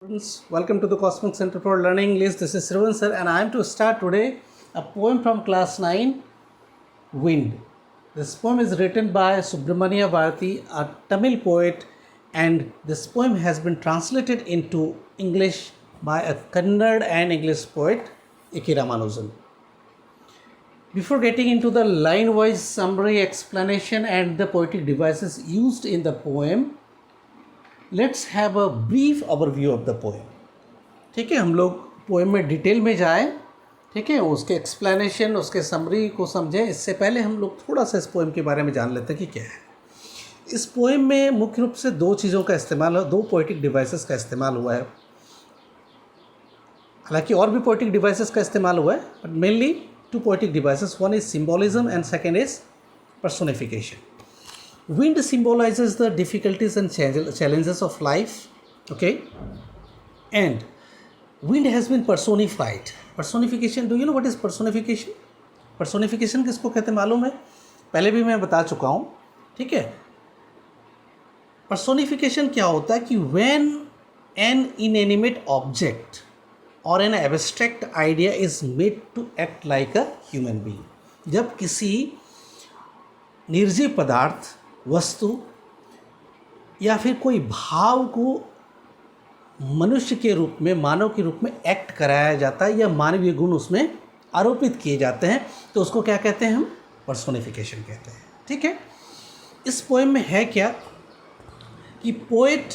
Students, welcome to the Cosmic Center for Learning English. This is Srivan sir, and I am to start today a poem from class 9, Wind. This poem is written by Subramania Bharati, a Tamil poet, and this poem has been translated into English by a Kannada and English poet, A.K. Ramanujan. Before getting into the line-wise summary explanation and the poetic devices used in the poem, let's have a brief overview of the poem. ठीक है, हम लोग poem में detail में जाएं. ठीक है, उसके एक्सप्लेनेशन, उसके समरी को समझें. इससे पहले हम लोग थोड़ा सा इस पोएम के बारे में जान लेते हैं कि क्या है. इस पोएम में मुख्य रूप से दो चीज़ों का इस्तेमाल है, दो पोएटिक डिवाइसेस का इस्तेमाल हुआ है. हालांकि और भी पोएटिक डिवाइसेस का इस्तेमाल हुआ है, but mainly to poetic devices. One is symbolism and second is personification. Wind symbolizes the difficulties and challenges of life, okay? And wind has been personified. Personification, do you know what is personification? Personification किसको कहते हैं मालूम है? पहले भी मैं बता चुका हूँ. ठीक है, personification क्या होता है कि when an inanimate object or an abstract idea is made to act like a human being. जब किसी निर्जीव पदार्थ, वस्तु या फिर कोई भाव को मनुष्य के रूप में, मानव के रूप में एक्ट कराया जाता है या मानवीय गुण उसमें आरोपित किए जाते हैं, तो उसको क्या कहते हैं हम? पर्सोनिफिकेशन कहते हैं. ठीक है, इस पोएम में है क्या कि poet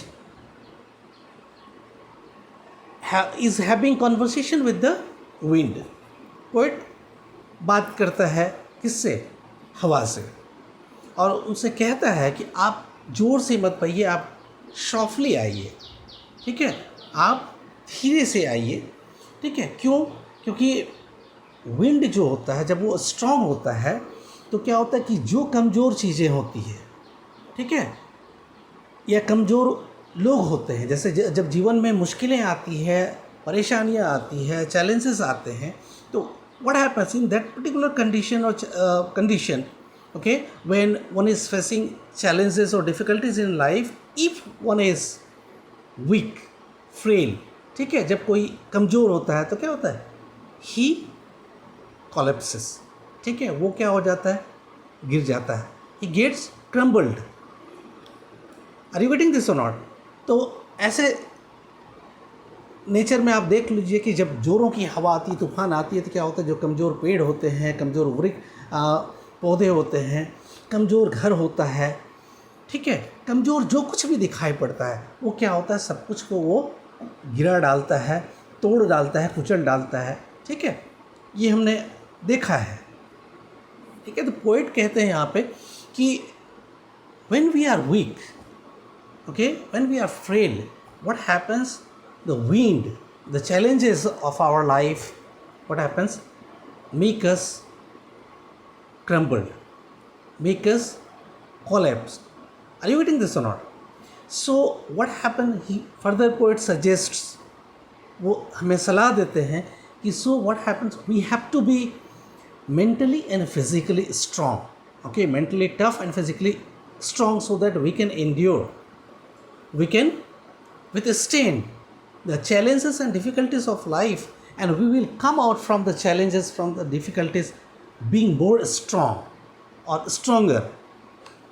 is having conversation with the wind. Poet बात करता है किससे? हवा से. और उनसे कहता है कि आप ज़ोर से मत पाइए, आप सॉफ्टली आइए. ठीक है, आप धीरे से आइए. ठीक है, क्यों? क्योंकि विंड जो होता है, जब वो स्ट्रांग होता है तो क्या होता है कि जो कमज़ोर चीज़ें होती है, ठीक है, या कमज़ोर लोग होते हैं, जैसे जब जीवन में मुश्किलें आती है, परेशानियाँ आती है, चैलेंजेस आते हैं, तो what happens in that particular condition और condition, okay, when one is facing challenges or difficulties in life, if one is weak, frail, ठीक है, जब कोई कमज़ोर होता है तो क्या होता है? he collapses. ठीक है, वो क्या हो जाता है? गिर जाता है. he gets crumbled. are you getting this or not? तो ऐसे नेचर में आप देख लीजिए कि जब जोरों की हवा आती है, तूफान आती है, तो क्या होता है? जो कमज़ोर पेड़ होते हैं, कमज़ोर वृक्ष पौधे होते हैं, कमज़ोर घर होता है, ठीक है, कमज़ोर जो कुछ भी दिखाई पड़ता है, वो क्या होता है? सब कुछ को वो गिरा डालता है, तोड़ डालता है, कुचल डालता है. ठीक है, ये हमने देखा है. ठीक है, तो पोएट कहते हैं यहाँ पे कि when we are weak, okay, when we are frail, what happens? The wind, the challenges of our life, what happens? Make us crumbled, make us collapse. Are you getting this or not? So what happened? He further poet suggests, वो हमें सलाह देते हैं कि so what happens? We have to be mentally and physically strong. Okay, mentally tough and physically strong so that we can endure, we can withstand the challenges and difficulties of life, and we will come out from the challenges, from the difficulties, being more strong or stronger.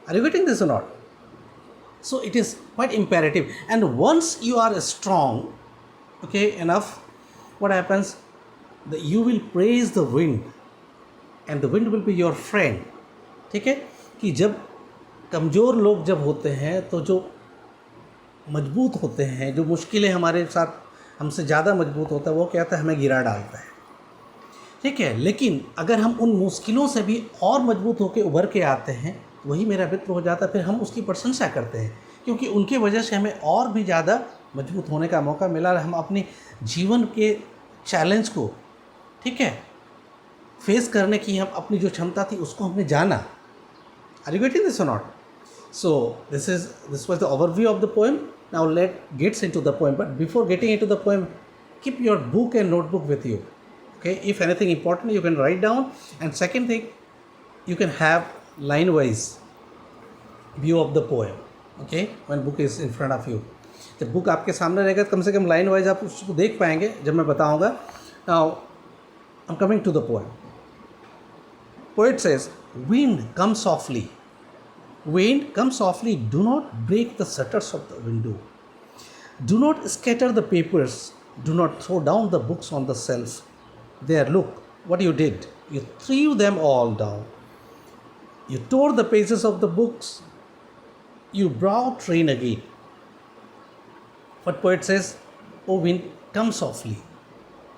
Are you getting this or not? So it is quite imperative. And once you are strong, okay, enough, what happens? That you will praise the wind, and the wind will be your friend. ठीक है, कि जब कमज़ोर लोग जब होते हैं, तो जो मजबूत होते हैं, जो मुश्किलें हमारे साथ, हमसे ज़्यादा मजबूत होता है, वो क्या होता है? हमें गिरा डालता है. ठीक है, लेकिन अगर हम उन मुश्किलों से भी और मजबूत होकर उभर के आते हैं, वही मेरा मित्र हो जाता है. फिर हम उसकी प्रशंसा करते हैं, क्योंकि उनके वजह से हमें और भी ज़्यादा मजबूत होने का मौका मिला. हम अपने जीवन के चैलेंज को, ठीक है, फेस करने की हम अपनी जो क्षमता थी उसको हमने जाना. आर यू गेटिंग दिस और not? So this was the overview of the poem. Now let gets into the poem. But before getting into the poem, keep your book and notebook with you. Okay, if anything important you can write down, and second thing, you can have line wise view of the poem, okay, when book is in front of you. जब book आपके सामने रहेगा तो कम से कम line wise आप उसको देख पाएंगे जब मैं बताऊँगा. Now I am coming to the poem. Poet says, wind come softly. Wind come softly. Do not break the shutters of the window. Do not scatter the papers. Do not throw down the books on the shelf. There, look what you did. You threw them all down. You tore the pages of the books. You brought rain again. What poet says, oh wind, come softly.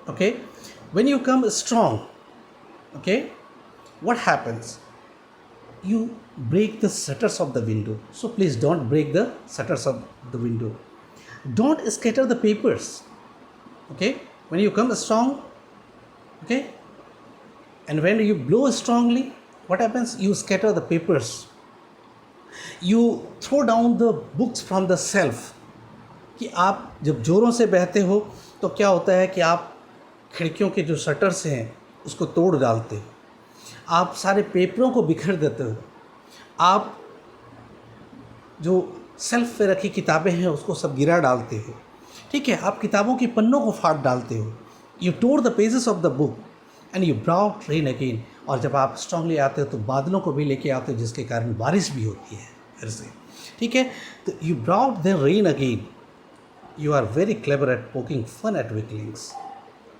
Okay? When you come strong, okay? What happens? You break the shutters of the window. So please don't break the shutters of the window. Don't scatter the papers. Okay? When you come strong, okay? And when you blow strongly, what happens? You scatter the papers. You throw down the books from the shelf. कि आप जब ज़ोरों से बहते हो तो क्या होता है कि आप खिड़कियों के जो शटर्स हैं उसको तोड़ डालते हो. आप सारे पेपरों को बिखर देते हो. आप जो सेल्फ पे रखी किताबें हैं उसको सब गिरा डालते हो. ठीक है, आप किताबों के पन्नों को फाड़ डालते हो. You tore the pages of the book and you brought rain again. और जब आप स्ट्रांगली आते हो तो बादलों को भी लेके आते हो जिसके कारण बारिश भी होती है फिर से. ठीक है, तो you brought the rain again. You are very clever at poking fun at weaklings.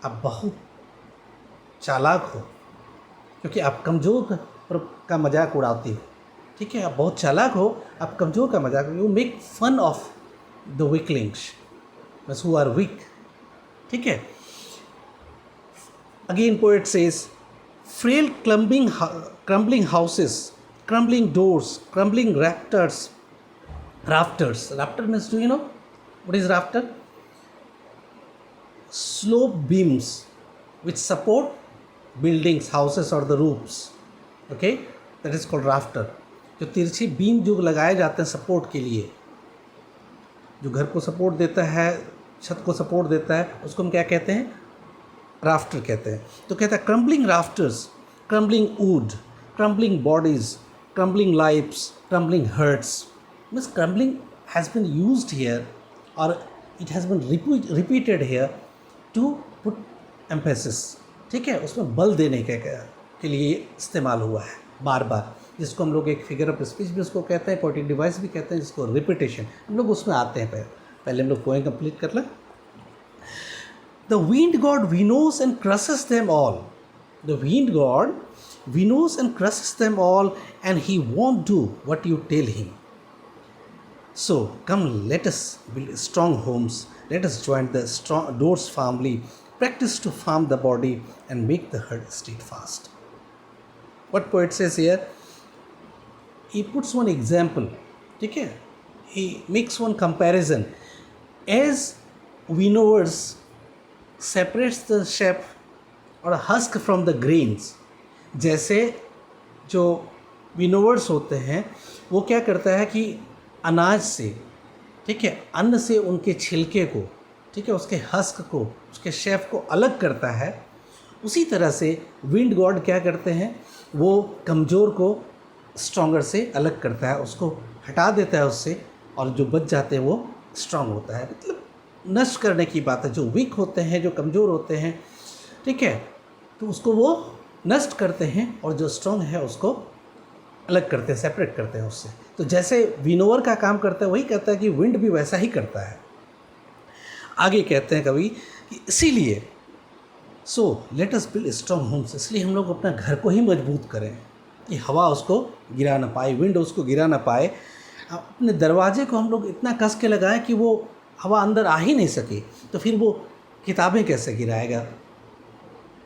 आप बहुत चालाक हो क्योंकि आप कमज़ोर का मजाक उड़ाते हो. ठीक है, आप बहुत चालाक हो, आप कमज़ोर का मजाक. You make fun of the weaklings, बस हु आर वीक. ठीक है. Again poet says, frail crumbling houses, crumbling doors, crumbling rafters. Rafter means, do you know what is rafter? Slope beams which support buildings, houses or the roofs. Okay, that is called rafter. जो तिरछी beam जो लगाए जाते हैं support के लिए, जो घर को सपोर्ट देता है, छत को सपोर्ट देता है, उसको हम क्या कहते हैं? राफ्टर कहते हैं. तो कहता है crumbling rafters, crumbling wood, crumbling bodies, crumbling lifes, crumbling hearts. Means crumbling has been used here और it has been repeated here to put emphasis. ठीक है, उसमें बल देने के लिए इस्तेमाल हुआ है बार बार, जिसको हम लोग एक फिगर ऑफ स्पीच भी उसको कहते हैं, पोएटिक डिवाइस भी कहते हैं, जिसको रिपीटेशन. हम लोग उसमें आते हैं. पहले हम लोग पोएम कंप्लीट कर लें. The wind god winnows and crushes them all. The wind god winnows and crushes them all and he won't do what you tell him. So come, let us build strong homes. Let us join the strong doors firmly. Practice to farm the body and make the heart steadfast. What poet says here? He puts one example. ठीक है? He makes one comparison. As winnowers separates the chaff or husk from the grains. जैसे जो winnowers होते हैं वो क्या करता है कि अनाज से, ठीक है, अन्न से उनके छिलके को, ठीक है, उसके हस्क को, उसके शेफ को अलग करता है. उसी तरह से विंड गॉड क्या करते हैं, वो कमज़ोर को स्ट्रॉन्गर से अलग करता है, उसको हटा देता है उससे, और जो बच जाते हैं वो स्ट्रॉन्ग होता है. मतलब नष्ट करने की बात है. जो वीक होते हैं, जो कमज़ोर होते हैं, ठीक है, तो उसको वो नष्ट करते हैं और जो स्ट्रॉन्ग है उसको अलग करते हैं, सेपरेट करते हैं उससे. तो जैसे विनोवर का काम करता है वही कहता है कि विंड भी वैसा ही करता है. आगे कहते हैं कवि कि इसीलिए so let us build strong homes. इसलिए हम लोग अपना घर को ही मजबूत करें कि हवा उसको गिरा ना पाए, विंड उसको गिरा ना पाए. अपने दरवाजे को हम लोग इतना कस के लगाएं कि वो हवा अंदर आ ही नहीं सके. तो फिर वो किताबें कैसे गिराएगा,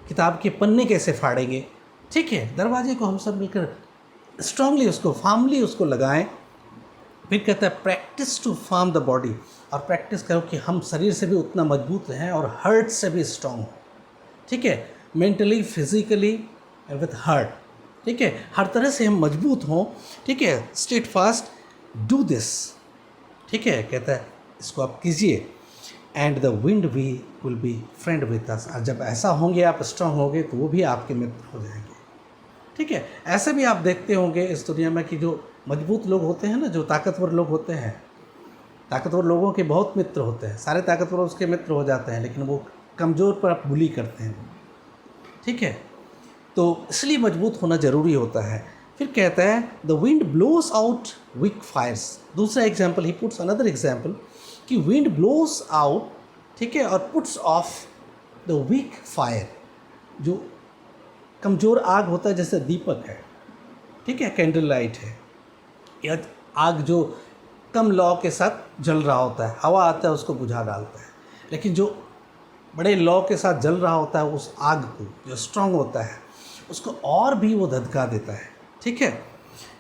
किताब के पन्ने कैसे फाड़ेंगे. ठीक है, दरवाजे को हम सब मिलकर स्ट्रांगली उसको, फार्मली उसको लगाएं. फिर कहता है practice to form the body. और प्रैक्टिस करो कि हम शरीर से भी उतना मजबूत रहें और हार्ट से भी स्ट्रांग हो. ठीक है, mentally, physically and with heart. ठीक है, हर तरह से हम मजबूत हों. ठीक है, स्टेट फास्ट डू दिस. ठीक है, कहता है इसको आप कीजिए. And the wind we will be friend with us. और जब ऐसा होंगे, आप स्ट्रांग होंगे, तो वो भी आपके मित्र हो जाएंगे. ठीक है, ऐसे भी आप देखते होंगे इस दुनिया में कि जो मजबूत लोग होते हैं ना, जो ताकतवर लोग होते हैं, ताकतवर लोगों के बहुत मित्र होते हैं, सारे ताकतवर उसके मित्र हो जाते हैं, लेकिन वो कमज़ोर पर आप बुली करते हैं, ठीक है। तो इसलिए मजबूत होना ज़रूरी होता है। फिर कहता है the wind blows out weak fires. दूसरा example he puts another example कि विंड ब्लोस आउट, ठीक है, और puts off the weak fire. जो कमज़ोर आग होता है जैसे दीपक है, ठीक है, कैंडल लाइट है, या आग जो कम लौ के साथ जल रहा होता है, हवा आता है उसको बुझा डालता है, लेकिन जो बड़े लौ के साथ जल रहा होता है उस आग को, जो स्ट्रांग होता है, उसको और भी वो धधका देता है, ठीक है,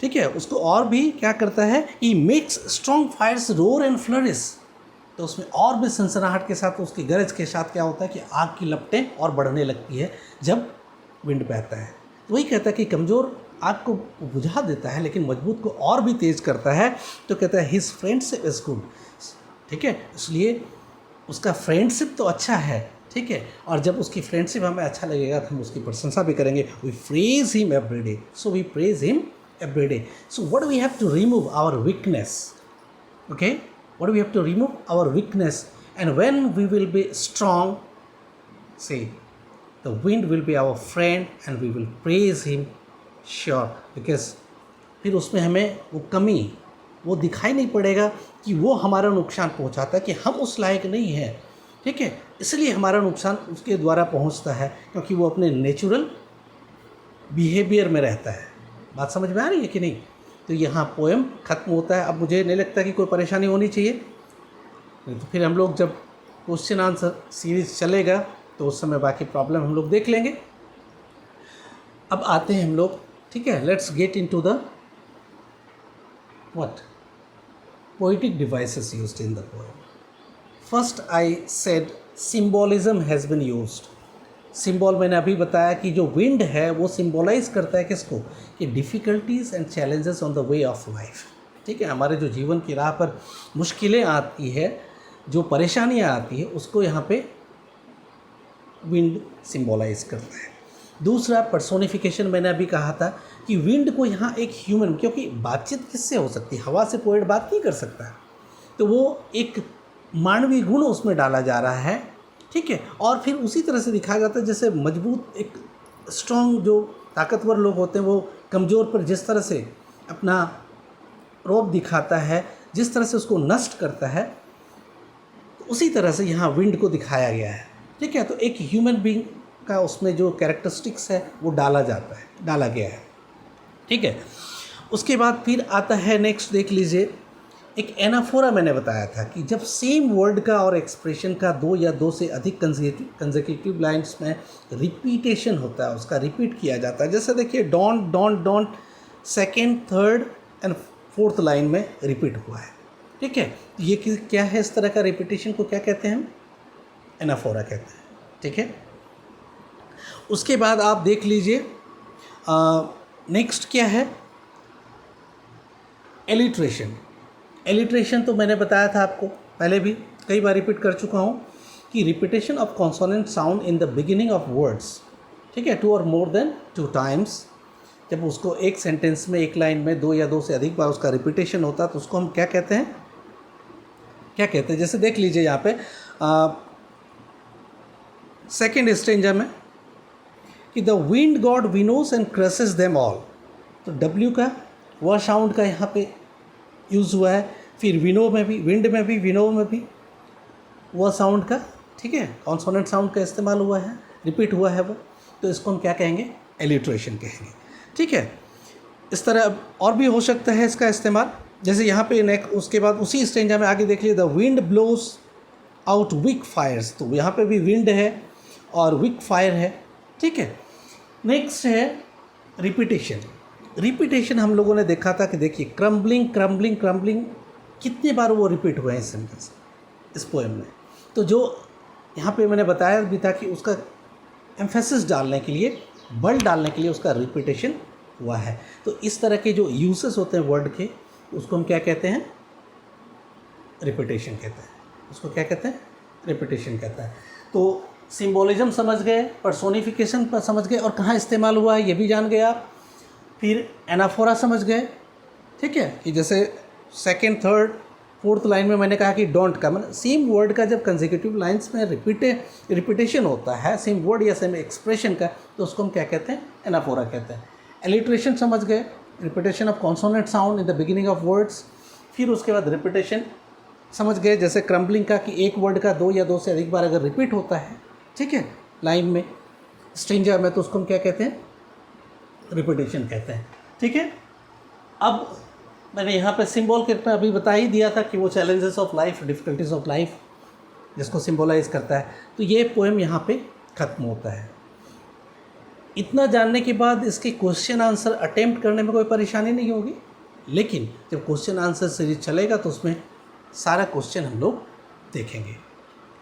ठीक है, उसको और भी क्या करता है, he makes strong fires roar and flourish. तो उसमें और भी सनसनाहट के साथ, उसकी गरज के साथ क्या होता है कि आग की लपटें और बढ़ने लगती है जब विंड बहता है। तो वही कहता है कि कमज़ोर आग को बुझा देता है लेकिन मजबूत को और भी तेज़ करता है। तो कहता है हिज फ्रेंडशिप इज़ गुड, ठीक है, इसलिए उसका फ्रेंडशिप तो अच्छा है, ठीक है, और जब उसकी फ्रेंडशिप हमें अच्छा लगेगा तो हम उसकी प्रशंसा भी करेंगे। We praise him every day, so we praise him every day. So what we have to remove our weakness, okay, what we have to remove our weakness, and when we will be strong, say the wind will be our friend and we will praise him sure, because फिर उसमें हमें वो कमी वो दिखाई नहीं पड़ेगा कि वो हमारा नुकसान पहुंचाता है, कि हम उस लायक नहीं हैं, ठीक है, इसलिए हमारा नुकसान उसके द्वारा पहुंचता है क्योंकि वो अपने नेचुरल बिहेवियर में रहता है। बात समझ में आ रही है कि नहीं? तो यहाँ पोएम ख़त्म होता है। अब मुझे नहीं लगता कि कोई परेशानी होनी चाहिए, तो फिर हम लोग जब क्वेश्चन आंसर सीरीज चलेगा तो उस समय बाकी प्रॉब्लम हम लोग देख लेंगे। अब आते हैं हम लोग, ठीक है, let's get into the what poetic devices used in the poem. First I said symbolism has been used. Symbol मैंने अभी बताया कि जो विंड है वो सिंबलाइज करता है किसको, कि difficulties and challenges on the way of life, ठीक है, हमारे जो जीवन की राह पर मुश्किलें आती है, जो परेशानियाँ आती है, उसको यहाँ पे विंड सिंबलाइज करता है। दूसरा पर्सोनिफिकेशन, मैंने अभी कहा था कि विंड को यहाँ एक ह्यूमन, क्योंकि बातचीत किससे हो सकती है, हवा से पोएट बात नहीं कर सकता, तो वो एक मानवीय गुण उसमें डाला जा रहा है, ठीक है, और फिर उसी तरह से दिखाया जाता है जैसे मजबूत एक स्ट्रॉन्ग जो ताकतवर लोग होते हैं वो कमज़ोर पर जिस तरह से अपना रौब दिखाता है, जिस तरह से उसको नष्ट करता है, तो उसी तरह से यहाँ विंड को दिखाया गया है, ठीक है। तो एक ह्यूमन बीइंग का उसमें जो कैरेक्टरिस्टिक्स है वो डाला गया है, ठीक है। उसके बाद फिर आता है नेक्स्ट, देख लीजिए, एक एनाफोरा मैंने बताया था कि जब सेम वर्ड का और एक्सप्रेशन का दो या दो से अधिक कंसेक्यूटिव लाइन्स में रिपीटेशन होता है, उसका रिपीट किया जाता है। जैसे देखिए don't don't don't second, third and fourth line में रिपीट हुआ है, ठीक है। ये क्या है, इस तरह का रिपीटेशन को क्या कहते हैं हम, एनाफोरा कहते हैं, ठीक है। उसके बाद आप देख लीजिए नेक्स्ट क्या है, एलिट्रेशन। एलिट्रेशन तो मैंने बताया था आपको पहले भी कई बार रिपीट कर चुका हूँ कि repetition of consonant sound in the beginning of words, ठीक है, 2 और मोर देन 2 टाइम्स। जब उसको एक सेंटेंस में, एक लाइन में 2 या 2 से अधिक बार उसका रिपीटेशन होता है तो उसको हम क्या कहते हैं, जैसे देख लीजिए यहाँ पे सेकेंड स्टेंजा में कि the wind god winnows and crushes them all, तो डब्ल्यू का वह साउंड का यहाँ पे यूज़ हुआ है। फिर विनो में भी, विंड में भी, विनो में भी वह साउंड का, ठीक है, कॉन्सोनेंट साउंड का इस्तेमाल हुआ है, रिपीट हुआ है वो, तो इसको हम क्या कहेंगे, एलिट्रेशन कहेंगे, ठीक है। इस तरह और भी हो सकता है इसका इस्तेमाल, जैसे यहाँ पे नेक्स्ट, उसके बाद उसी स्टेंजा में आगे देख लीजिए, the wind blows out weak fires, तो यहाँ पे भी विंड है और विक फायर है, ठीक है। नेक्स्ट है रिपीटेशन। रिपीटेशन हम लोगों ने देखा था कि देखिए क्रम्बलिंग क्रम्बलिंग क्रम्बलिंग कितनी बार वो रिपीट हुए हैं इस सेंटेंस, इस पोएम में। तो जो यहाँ पे मैंने बताया भी था कि उसका एम्फेसिस डालने के लिए, बल डालने के लिए उसका रिपीटेशन हुआ है। तो इस तरह के जो यूसेस होते हैं वर्ड के, उसको हम क्या कहते हैं, रिपीटेशन कहते हैं। उसको क्या कहते हैं, रिपीटेशन कहता है। तो सिंबोलिज्म समझ गए, पर्सोनिफिकेशन पर समझ गए और कहाँ इस्तेमाल हुआ है ये भी जान गए आप। फिर एनाफोरा समझ गए, ठीक है, कि जैसे सेकेंड, थर्ड 4th लाइन में मैंने कहा कि डोंट का मतलब सेम वर्ड का जब कंसेक्यूटिव लाइंस में रिपीटेशन होता है सेम वर्ड या सेम एक्सप्रेशन का, तो उसको हम क्या कहते हैं, एनाफोरा कहते हैं। एलिट्रेशन समझ गए, repetition of consonant sound in the beginning of words. फिर उसके बाद रिपीटेशन समझ गए, जैसे क्रम्बलिंग का कि एक वर्ड का 2 या 2 से अधिक बार अगर रिपीट होता है, ठीक है, लाइन में, स्ट्रेंजर में, तो उसको हम क्या कहते हैं, रिपीटेशन कहते हैं। ठीक है, अब मैंने यहाँ पे सिंबल के पे अभी बता ही दिया था कि वो challenges of life, difficulties of life जिसको सिंबलाइज करता है। तो ये पोएम यहाँ पे ख़त्म होता है। इतना जानने के बाद इसके क्वेश्चन आंसर अटेम्प्ट करने में कोई परेशानी नहीं होगी, लेकिन जब क्वेश्चन आंसर सीरीज चलेगा तो उसमें सारा क्वेश्चन हम लोग देखेंगे,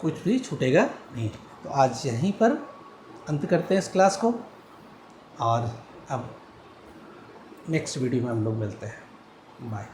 कुछ भी छूटेगा नहीं। तो आज यहीं पर अंत करते हैं इस क्लास को, और अब नेक्स्ट वीडियो में हम लोग मिलते हैं। बाय।